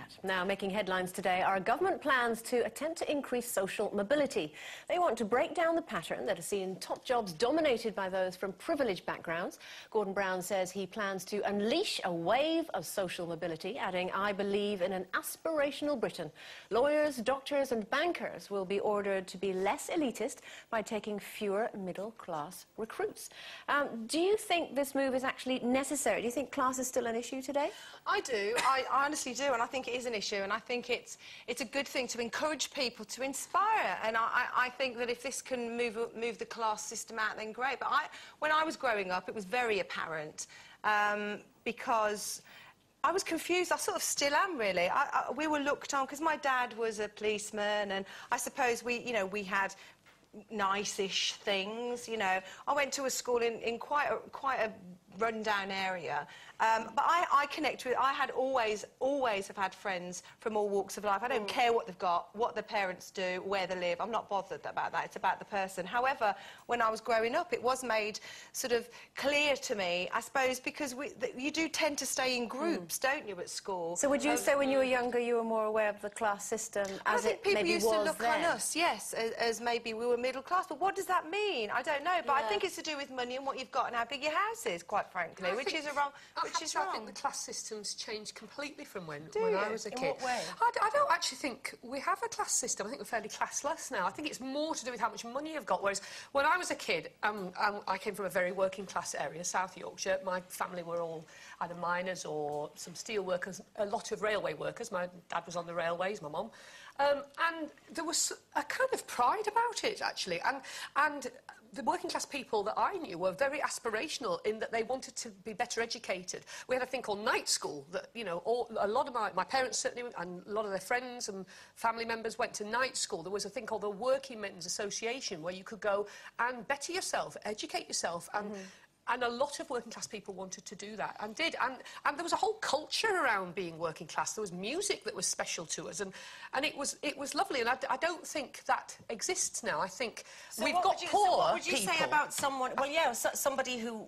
that. Now, making headlines today are government plans to attempt to increase social mobility. They want to break down the pattern that has seen top jobs dominated by those from privileged backgrounds. Gordon Brown says he plans to unleash a wave of social mobility, adding, "I believe in an aspirational Britain. Lawyers, doctors and bankers will be ordered to be less elitist by taking fewer middle-class recruits." Do you think this move is actually necessary? Do you think class is still an issue today? I do. I honestly do, and I think it is an issue, and I think it's a good thing to encourage people, to inspire, and I think that if this can move the class system out, then great. But when I was growing up, it was very apparent, because I was confused. I sort of still am, really. We were looked on, because my dad was a policeman, and I suppose we had nice-ish things, I went to a school in quite a run-down area, but I connect with. I had always have had friends from all walks of life. I don't care what they've got, what their parents do, where they live. I'm not bothered about that. It's about the person. However, when I was growing up, it was made sort of clear to me, I suppose, because you do tend to stay in groups, don't you, at school? So would you say when you were younger you were more aware of the class system as it maybe was then? I think people used to look on us, yes, as maybe we were middle class, but what does that mean? I don't know, but I think it's to do with money and what you've got and how big your house is, quite frankly, which is wrong. I think the class system's changed completely from when I was a kid. In what way? I don't actually think we have a class system. I think we're fairly classless now. I think it's more to do with how much money you've got, whereas when I was a kid, I came from a very working class area, South Yorkshire. My family were all either miners or some steel workers, a lot of railway workers. My dad was on the railways, my mum. And there was a kind of pride about it, actually. And the working class people that I knew were very aspirational in that they wanted to be better educated. We had a thing called night school that, a lot of my parents certainly, and a lot of their friends and family members went to night school. There was a thing called the Working Men's Association where you could go and better yourself, educate yourself, and a lot of working class people wanted to do that and did. And there was a whole culture around being working class. There was music that was special to us, and it was lovely. And I don't think that exists now. I think we've got poor people. So what would you say about someone? Well, yeah, somebody who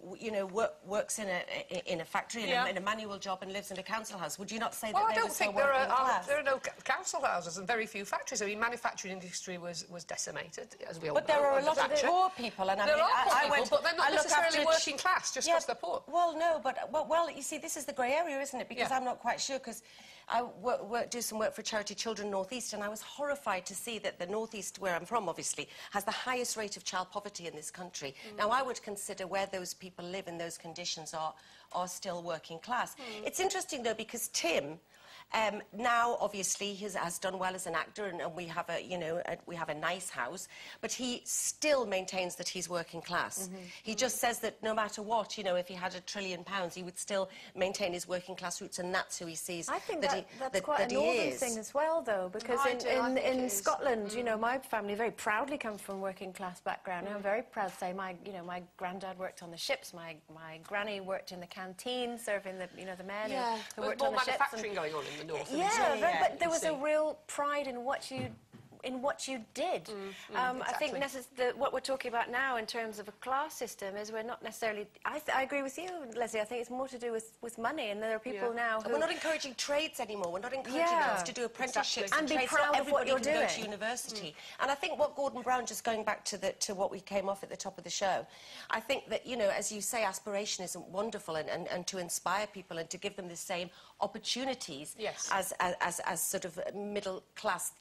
works in a factory in a manual job and lives in a council house. Would you not say that they were so working class? There are no council houses and very few factories. I mean, manufacturing industry was decimated, as we all know. But there are a lot of poor people, and there are poor people, but they're not necessarily working class just because they're poor. Well, no, but well, you see, this is the grey area, isn't it? Because I'm not quite sure, because I do some work for Charity Children North East, and I was horrified to see that the North East, where I'm from, obviously, has the highest rate of child poverty in this country. Now, I would consider where those people live in those conditions are still working class. It's interesting, though, because Tim. Now, obviously, he has done well as an actor, and we have we have a nice house, but he still maintains that he's working class. He just says that no matter what, if he had £1 trillion, he would still maintain his working class roots, and that's who he sees. I think that's quite a northern thing as well, though, because in Scotland, my family very proudly come from working class background. I'm very proud to say my granddad worked on the ships, my granny worked in the canteen serving the the men who worked on the ships. Manufacturing going on in the north. But there was a real pride in what you did. I think what we're talking about now in terms of a class system is we're not necessarily. I agree with you, Leslie. I think it's more to do with money, and there are people now who... We're not encouraging trades anymore. We're not encouraging kids to do apprenticeships and be proud of what you're doing. Go to university. And I think what Gordon Brown, just going back to what we came off at the top of the show, I think that as you say, aspiration isn't wonderful, and to inspire people and to give them the same opportunities as sort of middle class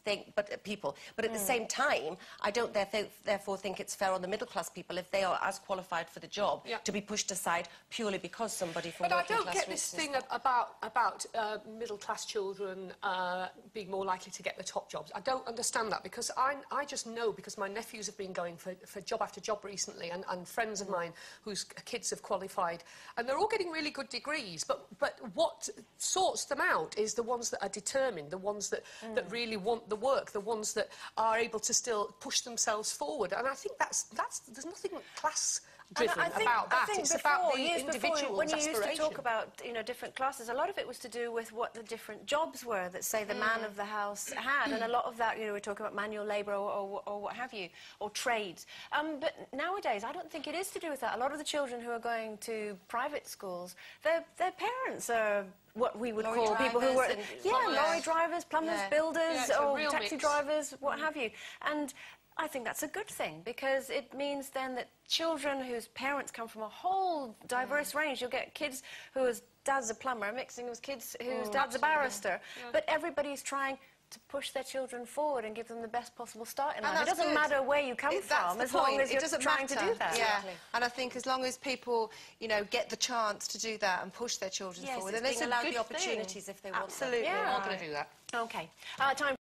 people. But at the same time, I don't therefore think it's fair on the middle-class people, if they are as qualified for the job, to be pushed aside purely because somebody from working class... But I don't get this thing about middle-class children being more likely to get the top jobs. I don't understand that, because I just know, because my nephews have been going for job after job recently, and friends of mine whose kids have qualified, and they're all getting really good degrees, but what sorts them out is the ones that are determined, the ones that really want the work, the ones that are able to still push themselves forward. And I think there's nothing class-driven about that. It's about the individual's when you aspiration. used to talk about, different classes, a lot of it was to do with what the different jobs were that, say, the man of the house had. And a lot of that, we're talking about manual labour or what have you, or trades. But nowadays, I don't think it is to do with that. A lot of the children who are going to private schools, their parents are what we would Lorry call people who were... drivers and Yeah, plumbers. lorry drivers, plumbers, builders, it's a or real taxi mix. drivers, what have you. And I think that's a good thing, because it means then that children whose parents come from a whole diverse range, you'll get kids whose dad's a plumber mixing with kids whose dad's a barrister, but everybody's trying to push their children forward and give them the best possible start in life. It doesn't matter where you come from, as long as you're trying to do that. Yeah, and I think as long as people, you know, get the chance to do that and push their children forward, then it's it's being a allowed good the opportunities thing. if they want them. Absolutely. We're all going to do that. OK. Time